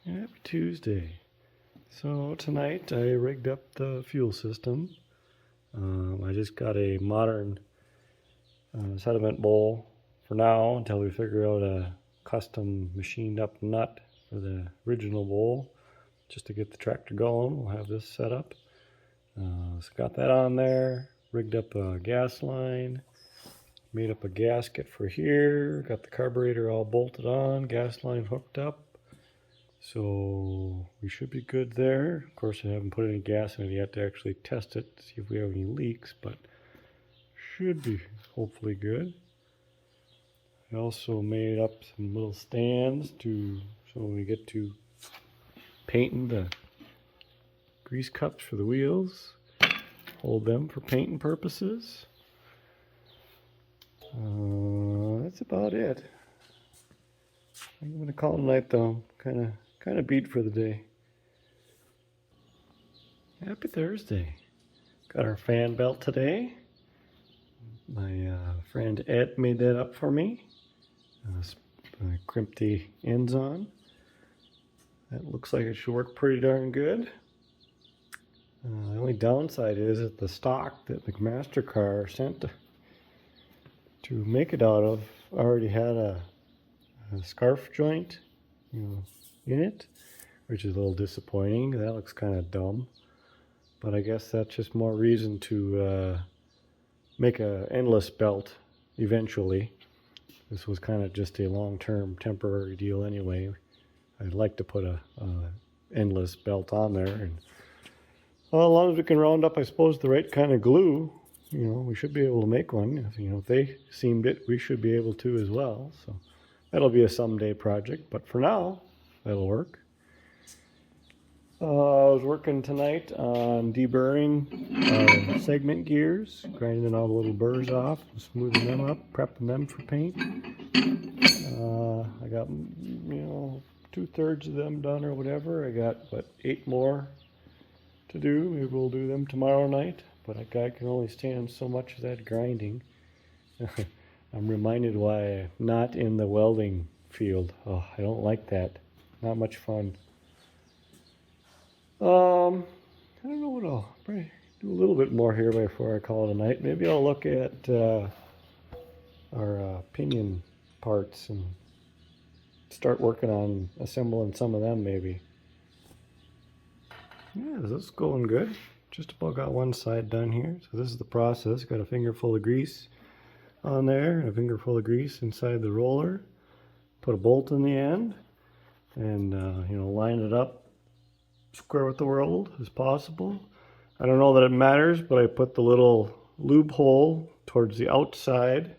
Happy Tuesday. So tonight I rigged up the fuel system. I just got a modern sediment bowl for now until we figure out a custom machined up nut for the original bowl just to get the tractor going. We'll have this set up. So got that on there, rigged up a gas line, made up a gasket for here, got the carburetor all bolted on, gas line hooked up. So we should be good there. Of course, I haven't put any gas in it yet to actually test it to see if we have any leaks, but should be hopefully good. I also made up some little stands so when we get to painting the grease cups for the wheels, hold them for painting purposes. That's about it. I'm gonna call it a night though. Kind of beat for the day. Happy Thursday. Got our fan belt today. My friend Ed made that up for me. I crimped the ends on. That looks like it should work pretty darn good. The only downside is that the stock that McMaster-Carr sent to make it out of already had a scarf joint, in it, which is a little disappointing. That looks kind of dumb, but I guess that's just more reason to make a endless belt eventually. This was kind of just a long-term temporary deal anyway. I'd like to put a endless belt on there, and well, as long as we can round up, I suppose, the right kind of glue, we should be able to make one. If they seamed it, we should be able to as well. So that'll be a someday project, but for now, that'll work. I was working tonight on deburring our segment gears, grinding all the little burrs off, smoothing them up, prepping them for paint. I got, 2/3 of them done or whatever. I got, 8 more to do. Maybe we'll do them tomorrow night, but a guy can only stand so much of that grinding. I'm reminded why I'm not in the welding field. Oh, I don't like that. Not much fun. I don't know what I'll probably do a little bit more here before I call it a night. Maybe I'll look at our pinion parts and start working on assembling some of them maybe. Yeah, this is going good. Just about got one side done here. So this is the process. Got a finger full of grease on there, and a finger full of grease inside the roller. Put a bolt in the end, and line it up square with the world as possible. I don't know that it matters, but I put the little lube hole towards the outside.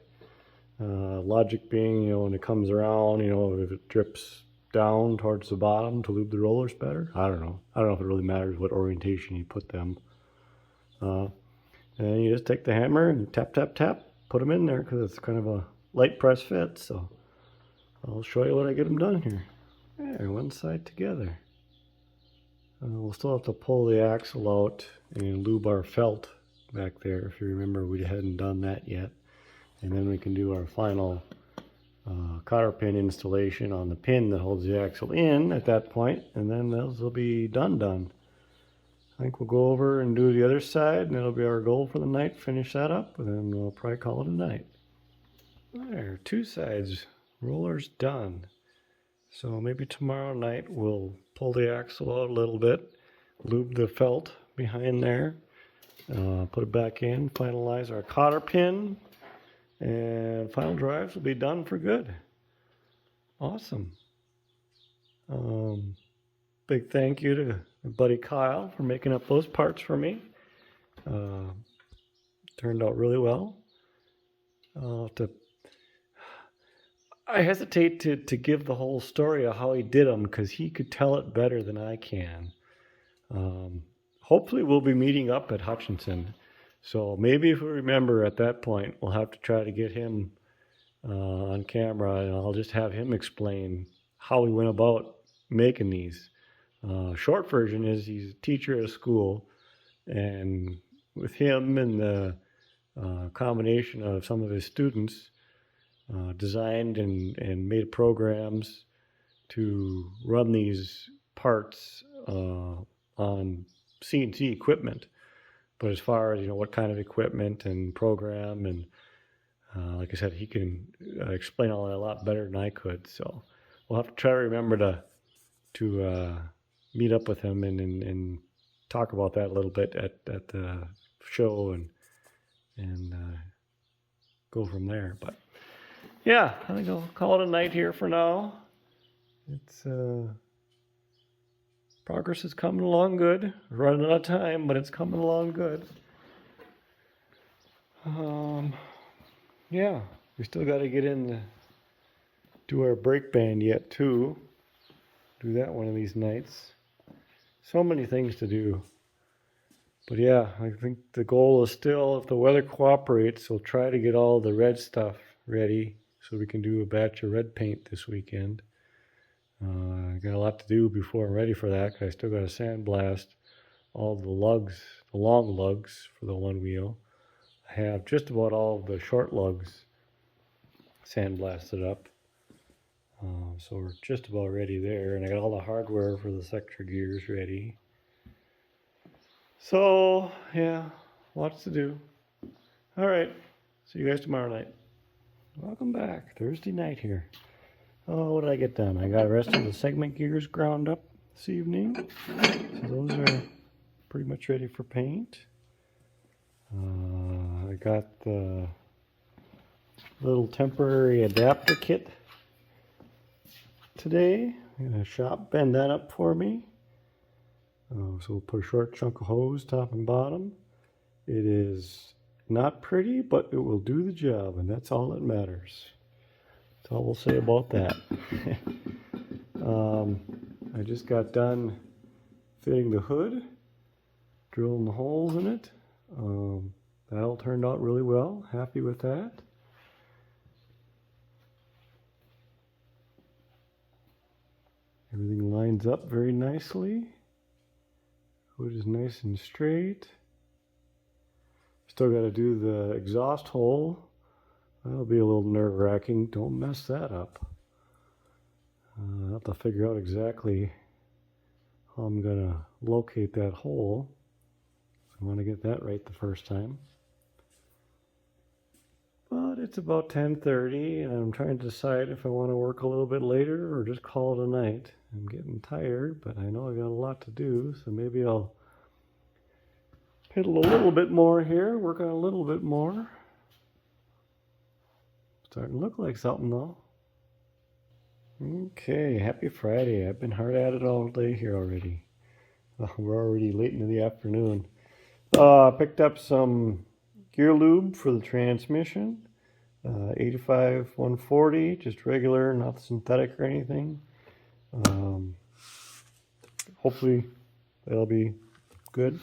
Logic being, when it comes around, if it drips down towards the bottom to lube the rollers better. I don't know if it really matters what orientation you put them. And you just take the hammer and tap, tap, tap, put them in there because it's kind of a light press fit. So I'll show you what I get them done here. There, one side together. We'll still have to pull the axle out and lube our felt back there. If you remember, we hadn't done that yet. And then we can do our final cotter pin installation on the pin that holds the axle in at that point, and then those will be done. I think we'll go over and do the other side, and that'll be our goal for the night. Finish that up, and then we'll probably call it a night. There, 2 sides, rollers done. So maybe tomorrow night we'll pull the axle out a little bit, lube the felt behind there, put it back in, finalize our cotter pin, and final drives will be done for good. Awesome. Big thank you to my buddy Kyle for making up those parts for me. Turned out really well. I hesitate to give the whole story of how he did them because he could tell it better than I can. Hopefully we'll be meeting up at Hutchinson. So maybe if we remember at that point, we'll have to try to get him on camera, and I'll just have him explain how he went about making these. Short version is he's a teacher at a school, and with him and the combination of some of his students, designed and made programs to run these parts on CNC equipment. But as far as, what kind of equipment and program and like I said, he can explain all that a lot better than I could. So we'll have to try to remember to meet up with him and talk about that a little bit at the show and go from there. But yeah, I think I'll call it a night here for now. It's progress is coming along good. We're running out of time, but it's coming along good. Yeah, we still got to get in do our brake band yet too. Do that one of these nights. So many things to do. But yeah, I think the goal is still, if the weather cooperates, we'll try to get all the red stuff ready so we can do a batch of red paint this weekend. I got a lot to do before I'm ready for that, because I still got to sandblast all the lugs, the long lugs for the one wheel. I have just about all of the short lugs sandblasted up. So we're just about ready there, and I got all the hardware for the sector gears ready. So yeah, lots to do. All right, see you guys tomorrow night. Welcome back, Thursday night here. Oh, what did I get done? I got the rest of the segment gears ground up this evening. So those are pretty much ready for paint. I got the little temporary adapter kit today. I'm gonna shop bend that up for me. So we'll put a short chunk of hose top and bottom. It is not pretty, but it will do the job, and that's all that matters. That's all we'll say about that. I just got done fitting the hood, drilling the holes in it. That all turned out really well. Happy with that. Everything lines up very nicely. Hood is nice and straight. Still got to do the exhaust hole. That'll be a little nerve-wracking. Don't mess that up. I'll have to figure out exactly how I'm going to locate that hole. So I want to get that right the first time. But it's about 10:30, and I'm trying to decide if I want to work a little bit later or just call it a night. I'm getting tired, but I know I got a lot to do, so maybe I'll piddle a little bit more here, work on a little bit more. Starting to look like something though. Okay, happy Friday. I've been hard at it all day here already. We're already late into the afternoon. I picked up some gear lube for the transmission. 85 140, just regular, not synthetic or anything. Hopefully that'll be good.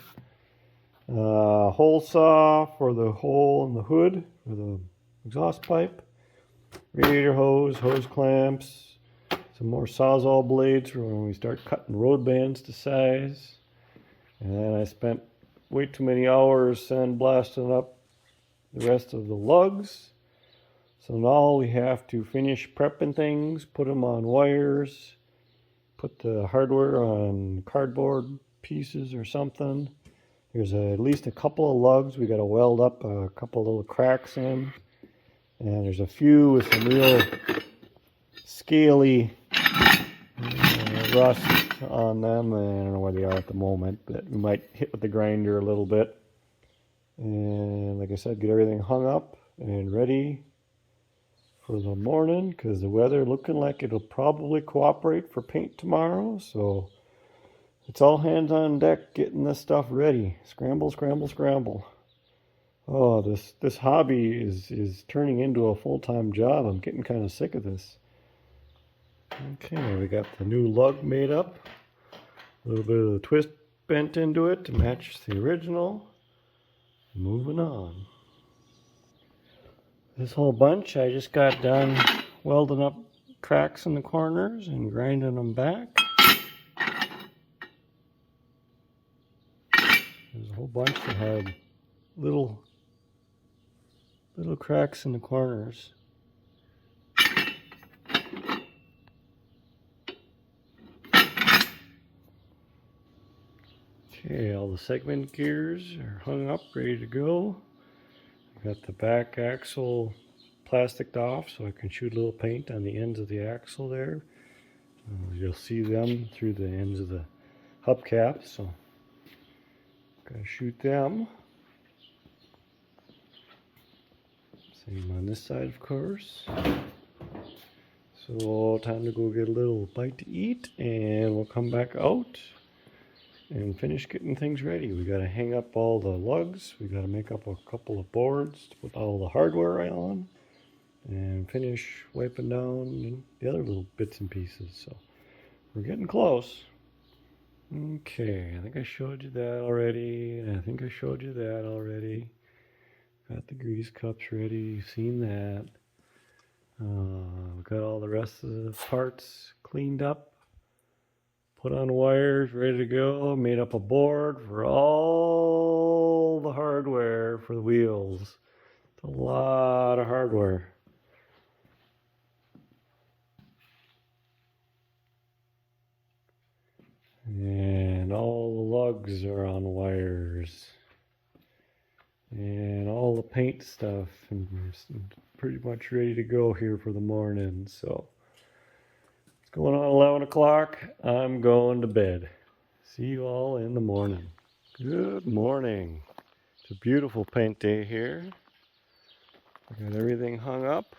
Hole saw for the hole in the hood for the exhaust pipe. Radiator hose, hose clamps, some more sawzall blades for when we start cutting road bands to size. And then I spent way too many hours sandblasting up the rest of the lugs. So now we have to finish prepping things, put them on wires, put the hardware on cardboard pieces or something. There's at least a couple of lugs we got to weld up a couple little cracks in. And there's a few with some real scaly rust on them. I don't know where they are at the moment, but we might hit with the grinder a little bit. And like I said, get everything hung up and ready for the morning, because the weather looking like it'll probably cooperate for paint tomorrow. So it's all hands on deck getting this stuff ready. Scramble, scramble, scramble. Oh, this hobby is turning into a full-time job. I'm getting kind of sick of this. Okay, we got the new lug made up. A little bit of the twist bent into it to match the original. Moving on. This whole bunch I just got done welding up cracks in the corners and grinding them back. There's a whole bunch that had little cracks in the corners. Okay, all the segment gears are hung up, ready to go. I got the back axle plasticed off so I can shoot a little paint on the ends of the axle there. You'll see them through the ends of the hubcap, so gotta shoot them. Same on this side, of course. So time to go get a little bite to eat, and we'll come back out and finish getting things ready. We got to hang up all the lugs. We got to make up a couple of boards to put all the hardware on, and finish wiping down the other little bits and pieces. So we're getting close. Okay, I think I showed you that already. Got the grease cups ready. You've seen that. We got all the rest of the parts cleaned up. Put on wires, ready to go. Made up a board for all the hardware for the wheels. It's a lot of hardware. And all the lugs are on wires. And all the paint stuff. And pretty much ready to go here for the morning. So it's going on 11 o'clock. I'm going to bed. See you all in the morning. Good morning. It's a beautiful paint day here. I got everything hung up.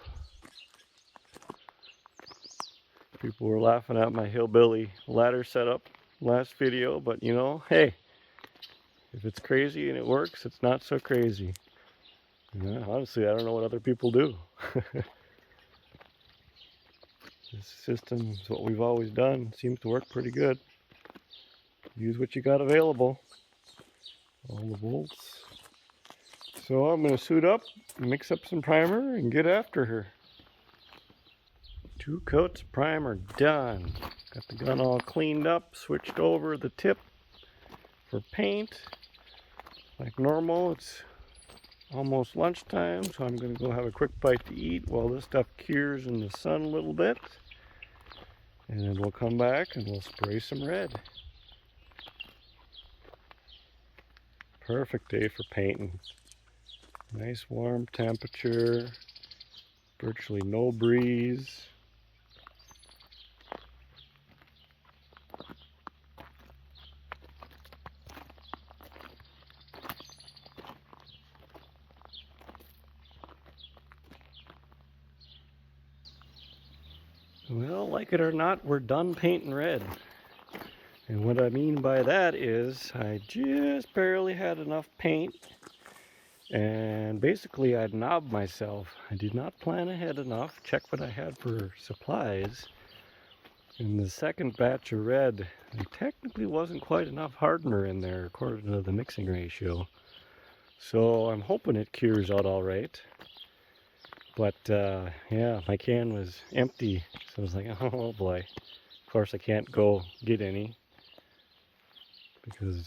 People were laughing at my hillbilly ladder setup last video, but you know, hey, if it's crazy and it works, it's not so crazy. Yeah, honestly, I don't know what other people do. This system is what we've always done. Seems to work pretty good. Use what you got available. All the bolts. So I'm going to suit up, mix up some primer, and get after her. 2 coats of primer done. Got the gun all cleaned up, switched over the tip for paint. Like normal, it's almost lunchtime, so I'm going to go have a quick bite to eat while this stuff cures in the sun a little bit. And then we'll come back and we'll spray some red. Perfect day for painting. Nice warm temperature, virtually no breeze. Well, like it or not, we're done painting red. And what I mean by that is I just barely had enough paint, and basically I'd knobbed myself. I did not plan ahead enough, check what I had for supplies. In the second batch of red, there technically wasn't quite enough hardener in there according to the mixing ratio. So I'm hoping it cures out all right. But yeah, my can was empty, so I was like, oh boy. Of course I can't go get any because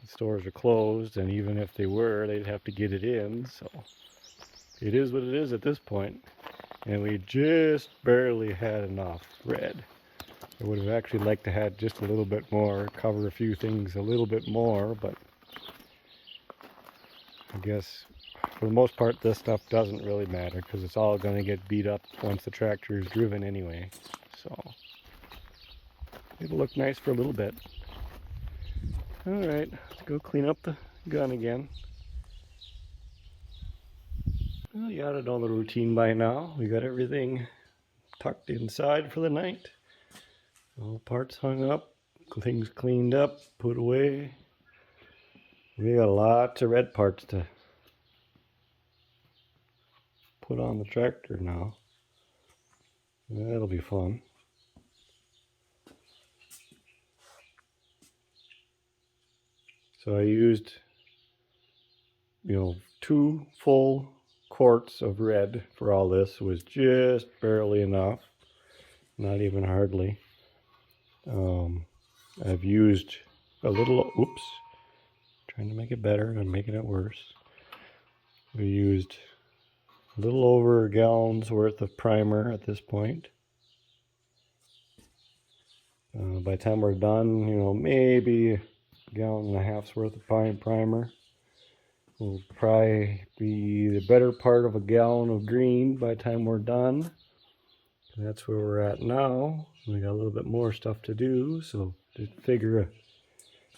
the stores are closed, and even if they were, they'd have to get it in, so it is what it is at this point. And we just barely had enough red. I would have actually liked to have just a little bit more, cover a few things a little bit more, but I guess for the most part this stuff doesn't really matter because it's all going to get beat up once the tractor is driven anyway. So it'll look nice for a little bit. Alright, let's go clean up the gun again. Well, you ought to know the routine by now. We got everything tucked inside for the night. All parts hung up, things cleaned up, put away. We got lots of red parts to put on the tractor now. That'll be fun. So I used, 2 full quarts of red for all this. It was just barely enough, not even hardly. I've used a little, trying to make it better and making it worse. We used a little over a gallon's worth of primer at this point. By the time we're done, maybe gallon and a half's worth of primer. Will probably be the better part of a gallon of green by the time we're done. And that's where we're at now. We got a little bit more stuff to do, so just figure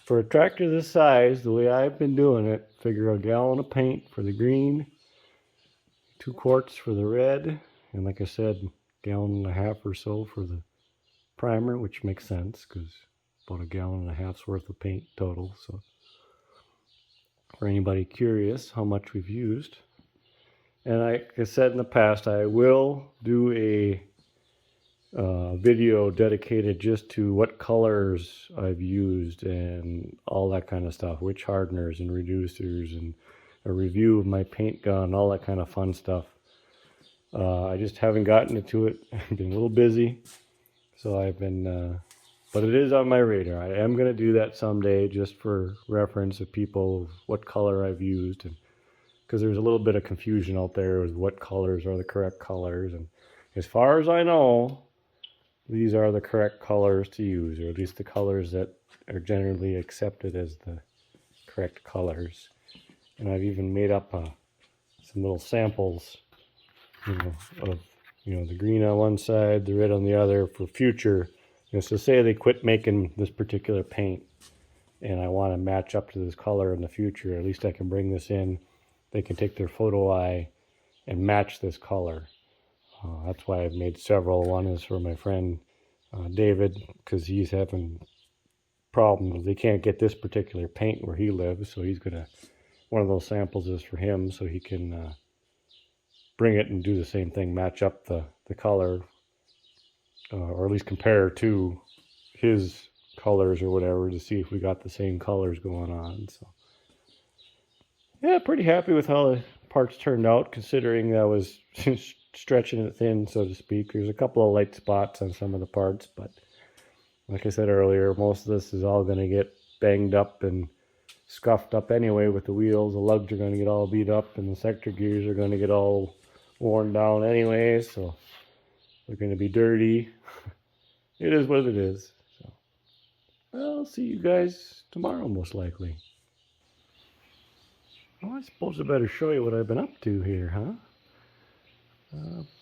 for a tractor this size, the way I've been doing it, figure a gallon of paint for the green, 2 quarts for the red, and like I said, gallon and a half or so for the primer, which makes sense because about a gallon and a half's worth of paint total. So for anybody curious how much we've used, and like I said in the past, I will do a video dedicated just to what colors I've used and all that kind of stuff, which hardeners and reducers, and a review of my paint gun, all that kind of fun stuff. I just haven't gotten into it. I've been a little busy, so I've been but it is on my radar. I am going to do that someday just for reference of people, what color I've used, and because there's a little bit of confusion out there with what colors are the correct colors, and as far as I know, these are the correct colors to use, or at least the colors that are generally accepted as the correct colors. And I've even made up some little samples, of the green on one side, the red on the other, for future. So say they quit making this particular paint, and I want to match up to this color in the future. At least I can bring this in. They can take their photo eye and match this color. That's why I've made several. One is for my friend David, because he's having problems. They can't get this particular paint where he lives, so he's gonna. One of those samples is for him, so he can bring it and do the same thing, match up the color, or at least compare to his colors or whatever to see if we got the same colors going on. So yeah, pretty happy with how the parts turned out, considering that was stretching it thin, so to speak. There's a couple of light spots on some of the parts, but like I said earlier, most of this is all going to get banged up and scuffed up anyway with the wheels. The lugs are going to get all beat up, and the sector gears are going to get all worn down anyway, so they're going to be dirty. It is what it is. So I'll see you guys tomorrow, most likely. Well, I suppose I better show you what I've been up to here, huh?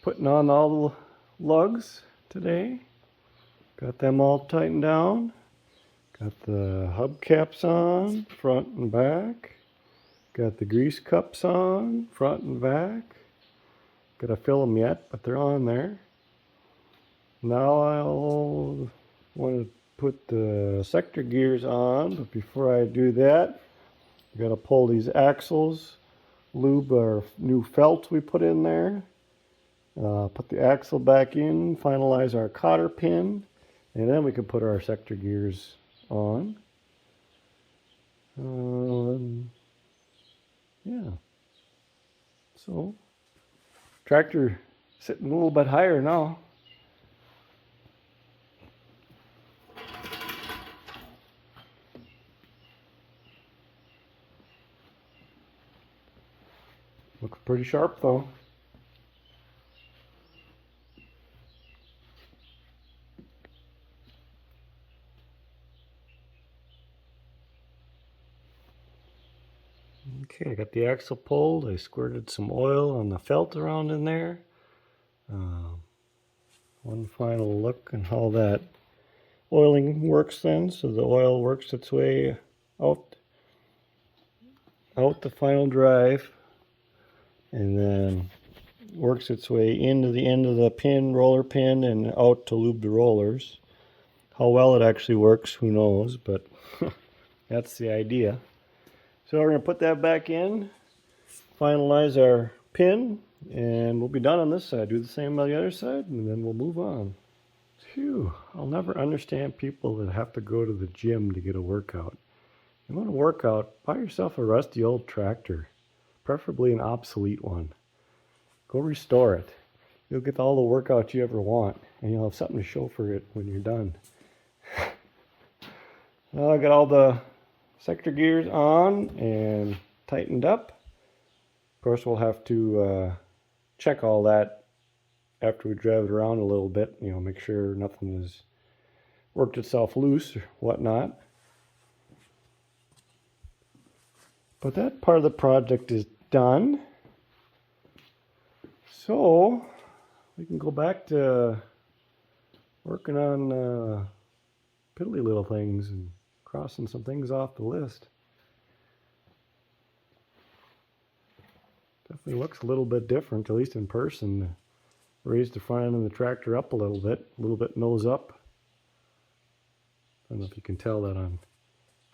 Putting on all the lugs today. Got them all tightened down. Got the hubcaps on, front and back. Got the grease cups on, front and back. Gotta fill them yet, but they're on there. Now I'll want to put the sector gears on, but before I do that, I gotta pull these axles, lube our new felt we put in there. Put the axle back in, finalize our cotter pin, and then we can put our sector gears on. Yeah. So, tractor sitting a little bit higher now. Looks pretty sharp though. Okay, I got the axle pulled. I squirted some oil on the felt around in there. One final look at how that oiling works then. So the oil works its way out the final drive, and then works its way into the end of the pin, roller pin, and out to lube the rollers. How well it actually works, who knows, but that's the idea. So we're going to put that back in, finalize our pin, and we'll be done on this side. Do the same on the other side, and then we'll move on. Phew, I'll never understand people that have to go to the gym to get a workout. You want to work out, buy yourself a rusty old tractor, preferably an obsolete one. Go restore it. You'll get all the workout you ever want, and you'll have something to show for it when you're done. Now I got all the sector gears on and tightened up. Of course, we'll have to check all that after we drive it around a little bit, make sure nothing has worked itself loose or whatnot. But that part of the project is done. So we can go back to working on piddly little things and crossing some things off the list. Definitely looks a little bit different, at least in person. Raised the front end of the tractor up a little bit nose up. I don't know if you can tell that on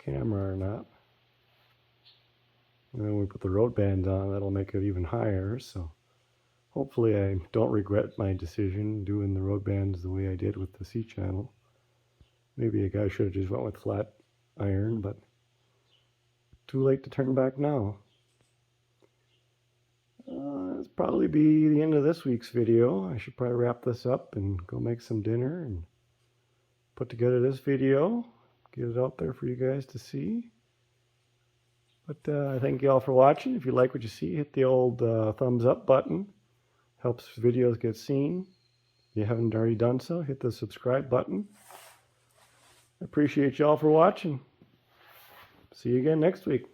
camera or not. And then when we put the road bands on, that'll make it even higher. So hopefully I don't regret my decision doing the road bands the way I did with the C-channel. Maybe a guy should have just went with flat iron, but too late to turn back now. That's probably be the end of this week's video. I should probably wrap this up and go make some dinner and put together this video, get it out there for you guys to see. But I thank you all for watching. If you like what you see, hit the old thumbs up button. Helps videos get seen. If you haven't already done so, hit the subscribe button. I appreciate you all for watching. See you again next week.